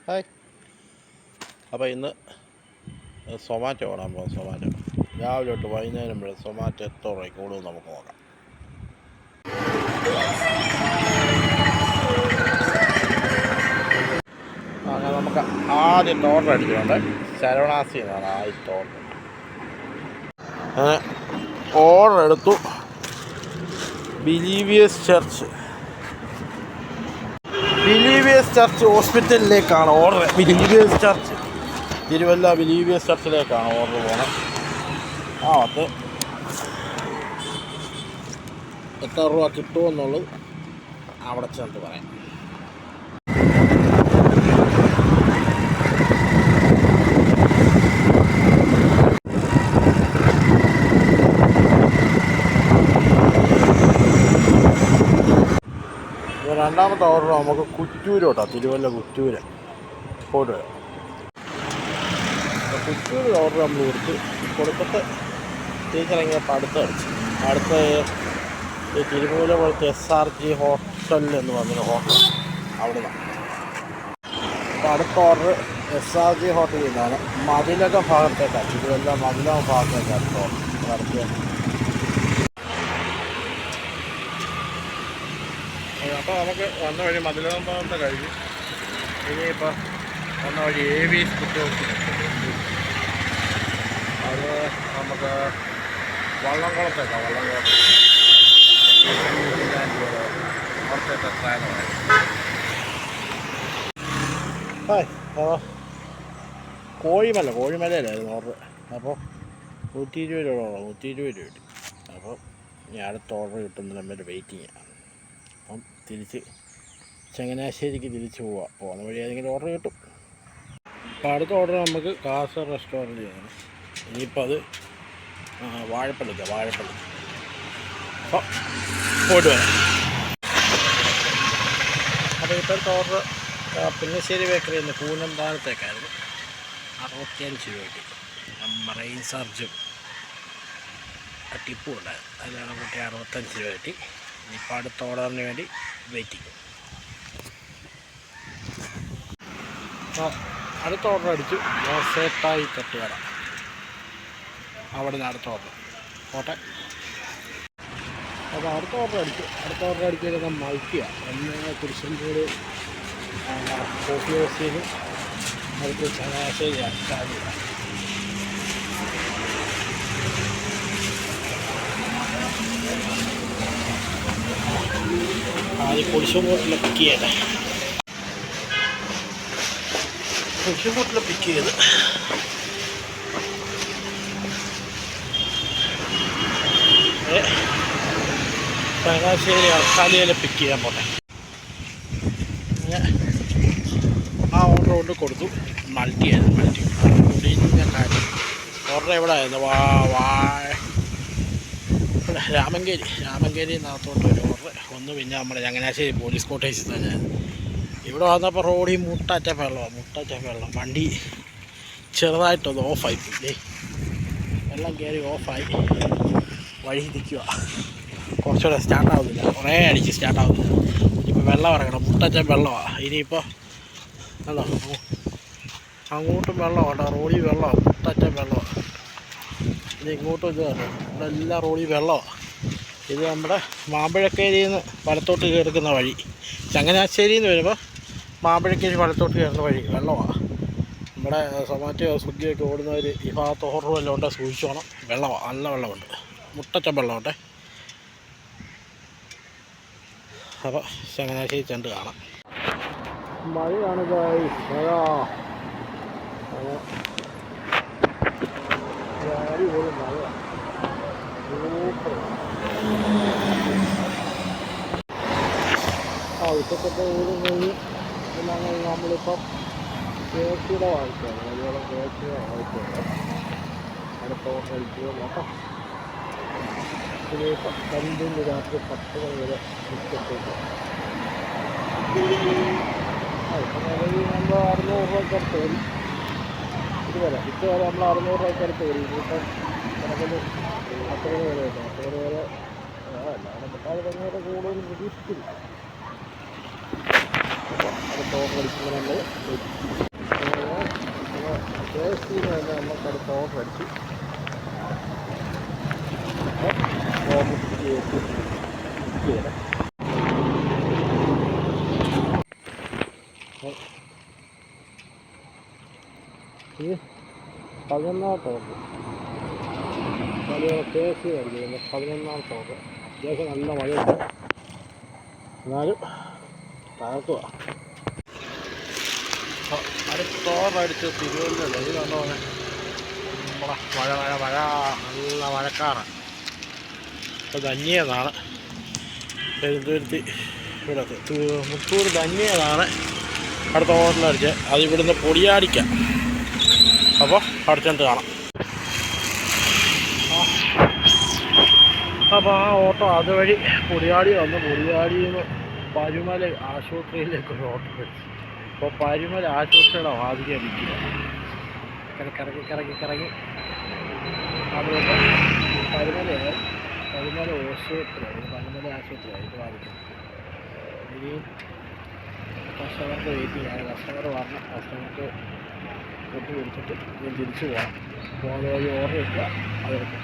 Hi. അപ്പോൾ ഇന്ന് സൊമാറ്റോ ഓടാൻ പോകാം. സൊമാറ്റോ രാവിലെ തൊട്ട് വൈകുന്നേരം വരെ സൊമാറ്റോ എത്ര രൂപയ്ക്ക് കൂടും നമുക്ക് നോക്കാം. അങ്ങനെ നമുക്ക് ആദ്യത്തെ ഓർഡർ അടിച്ചിട്ടുണ്ട്. ശരവണാസി എന്നാണ് ആദ്യത്തെ ഓർഡർ. അങ്ങനെ ഓർഡർ എടുത്തു. ബിലീവിയേഴ്സ് ചർച്ച് ഹോസ്പിറ്റലിലേക്കാണ് order. Believers church Thiruvalla believers ചർച്ചിലേക്കാണ് ഓർഡർ പോകണം. അത് എത്ര രൂപ കിട്ടുമെന്നുള്ളത് അവിടെ ചെന്നിട്ട് പറയാം. രണ്ടാമത്തെ ഓർഡർ നമുക്ക് കുറ്റൂരോട്ടാ, തിരുവല്ല കുറ്റൂര് പോയിട്ട് വരാം. കുറ്റൂർ ഓർഡർ നമ്മൾ കൊടുത്തിട്ട് ടീച്ചറിങ്ങിയപ്പോൾ അടുത്ത ഈ തിരുമൂല പോലത്തെ SRG ഹോട്ടൽ എന്ന് പറഞ്ഞൊരു ഹോട്ടൽ അവിടെ നിന്നാണ്. അപ്പോൾ അടുത്ത ഓർഡർ SRG ഹോട്ടലിൽ നിന്നാണ്. മതിലക ഭാഗത്തേക്കാണ്, തിരുവല്ല മതിലക ഭാഗത്തേക്കാണ് അടുത്ത ഓർഡർ നടത്തിയത്. അപ്പോൾ നമുക്ക് വന്ന വഴി മതിലകം ഭാഗത്തെ കഴിഞ്ഞു. ഇനിയിപ്പോൾ വന്ന വഴി AV കുറ്റോസ്, അത് നമുക്ക് വള്ളംകുളത്തേക്കാണ്. അവിടുത്തെ സാധനമാണ്. കോഴിമലയിലായിരുന്നു ഓർഡർ. അപ്പോൾ 120 രൂപ കിട്ടി. അപ്പോൾ ഞാൻ അടുത്ത ഓർഡർ കിട്ടുന്നതിന് വേണ്ടി വെയിറ്റിംഗ്. അപ്പം തിരിച്ച് ചങ്ങനാശ്ശേരിക്ക് തിരിച്ച് പോകുന്ന വഴി ഏതെങ്കിലും ഓർഡർ കിട്ടും. അപ്പോൾ അടുത്ത ഓർഡർ നമുക്ക് കാസ റെസ്റ്റോറൻറ്റ് ചെയ്യണം. ഇനിയിപ്പോൾ അത് വാഴപ്പള്ളി. അപ്പോൾ പോയിട്ട് വരാം. അപ്പോൾ ഇപ്പോഴത്തെ ഓർഡർ പുന്നശ്ശേരി ബേക്കറിയിൽ നിന്ന് കൂനന്താനത്തേക്കായിരുന്നു. 65 രൂപ കിട്ടി. മറൈൻ സർജും ടിപ്പും ഉണ്ടായിരുന്നു. അതിലാണ് കൂട്ടി 65 രൂപ കിട്ടി. ഇനിയിപ്പോൾ അടുത്ത ഓർഡറിന് വേണ്ടി വെയിറ്റിംഗ്. അടുത്ത ഓർഡർ അടിച്ചു. മോസേട്ടായി തട്ടുകട, അവിടെ നിന്ന് അടുത്ത ഓർഡർ പോട്ടെ. അപ്പോൾ അടുത്ത ഓർഡർ അടിച്ചത് മൾട്ടിയാണ്. ഒന്ന് കുരിശമ്പൂർ കോഫി ഹൗസിൽ അടുത്ത് ചങ്ങനാശ്ശേരി അച്ചാടി. ആദ്യം കുരിശുമൂട്ടിൽ പിക്ക് ചെയ്ത് ചങ്ങനാശ്ശേരി അർക്കാലിയിൽ പിക്ക് ചെയ്യാൻ പോട്ടെ. ആ ഓർഡർ കൊണ്ട് കൊടുത്തു. മൾട്ടി ഒടിഞ്ഞ കാര്യം. ഓർഡർ എവിടെ ആയിരുന്നു? രാമങ്കേരി നാത്തോട്ട് ഒരു ഓർഡർ. ഒന്ന് പിന്നെ നമ്മുടെ ചങ്ങനാശ്ശേരി പോലീസ് കോട്ടേഴ്സിൽ തന്നെ. ഇവിടെ വന്നപ്പോൾ റോഡിൽ മുട്ടാറ്റ വെള്ളം. വണ്ടി ചെറുതായിട്ടൊന്ന് ഓഫായി പോയില്ലേ. വെള്ളം കയറി ഓഫായി വഴി നിൽക്കുക. കുറച്ചുകൂടെ സ്റ്റാർട്ടാവുന്നില്ല. കുറേ അടിച്ച് സ്റ്റാർട്ടാവുന്നില്ല. ഇപ്പോൾ വെള്ളം ഇറങ്ങണം. മുട്ടച്ചൻ വെള്ളമാണ്. ഇനിയിപ്പോൾ അല്ലോ അങ്ങോട്ടും വെള്ളമാണ്. റോഡിൽ വെള്ളമാണ്. മുട്ടച്ചൻ വെള്ളമാണ്. ഇത് ഇങ്ങോട്ടും ഇത് തന്നെ. ഇവിടെ എല്ലാ റോഡിൽ വെള്ളമാണ്. ഇത് നമ്മുടെ മാമ്പഴക്കേരിയിൽ നിന്ന് വലത്തോട്ട് കയറുന്ന വഴി. ചങ്ങനാശ്ശേരിയിൽ നിന്ന് വരുമ്പോൾ മാമ്പഴക്കേരി വലത്തോട്ട് കയറുന്ന വഴി വെള്ളമാണ്. നമ്മുടെ സൊമാറ്റോ സ്വിഗ്ഗിയൊക്കെ ഓടുന്നവർ ഈ ഭാഗത്ത് ഓർഡർ വല്ലതും ഉണ്ട്, സൂക്ഷിച്ചോണം. വെള്ളമാണ്, നല്ല വെള്ളമുണ്ട്. മുട്ടച്ചൻ വെള്ളമുണ്ട്. അപ്പോൾ ചങ്ങനാശ്ശേരി ചെണ്ട് കാണാം. മഴയാണ് മഴ. പോലും മഴ ഉച്ചക്കത്തെ ഊരും കഴിഞ്ഞ് നമ്മളിപ്പം കേക്കിയുടെ വായിച്ചാണ്. അതുപോലെ കേക്കിയുടെ വായിച്ചാണ് അടുത്ത ഓർഡർ അടിക്കുക നോക്കാം. ഇനിയിപ്പം 5 രാത്രി 10 മണി വരെ ഉച്ചത്തേക്ക്. ഇപ്പം നിലവിൽ നമ്മൾ 600 രൂപയ്ക്കടുത്ത് വരും. ഇതുവരെ നമ്മൾ 600 രൂപയ്ക്കടുത്ത് വരും. ഇനിയിപ്പം കിടക്കുന്നത് 10 മണി വരെ 10 മണി വരെ എല്ലാവരും 10 മണി വരെ കൂടുതൽ പ്രതീക്ഷിച്ചില്ല. അടുത്ത ഓർഡർ അടിക്കുമ്പോൾ KFC തന്നെ നമുക്ക് അടുത്ത ഓർഡർ അടിച്ചു. ഇത് 11ാമത്തെ ഓർഡർ. KFC ആയിരിക്കും 11ാമത്തെ ഓർഡർ. അത്യാവശ്യം നല്ല മഴയുണ്ട്, എന്നാലും തകർക്കുക. അടുത്ത ഓർഡർ അടിച്ച് തിരുവനന്തപുരം. ഇത് കണ്ടോ നമ്മളെ മഴ നല്ല മഴക്കാറാണ്. ഇപ്പോൾ ധന്യതാണ് പെരുന്തുരുത്തി ഇവിടെ മുത്തൂർ ധന്യതാണ് അടുത്ത ഓർഡറിൽ അടിച്ചത്. അത് ഇവിടുന്ന് പൊടിയാടിക്കാം. അപ്പോൾ അടിച്ചിട്ട് കാണാം. അപ്പോൾ ആ ഓട്ടോ അതുവഴി പൊടിയാടി വന്ന് പൊടിയാടിയിൽ നിന്ന് പരുമല ആശുപത്രിയിലേക്ക് ഒരു ഓട്ടോ അടിച്ചു. അപ്പോൾ പരുമല ആശുപത്രിയുടെ വാതിക്കെ നിൽക്കുക. കറങ്ങി അതുകൊണ്ട് പരുമല ആശുപത്രിയാണ്. പരുമല ആശുപത്രിയാണ് ഇത് വാദിക്കുന്നത്. ഇനിയും കസ്റ്റമർക്ക് വെയിറ്റിംഗ് ആണ്. കസ്റ്റമർ പറഞ്ഞ കസ്റ്റമർക്ക് ഫുഡ് കൊടുത്തിട്ട് ഞാൻ തിരിച്ചു പോകാം. പോകുന്ന വഴി ഓർഡർ ഇല്ല അതെടുക്കും.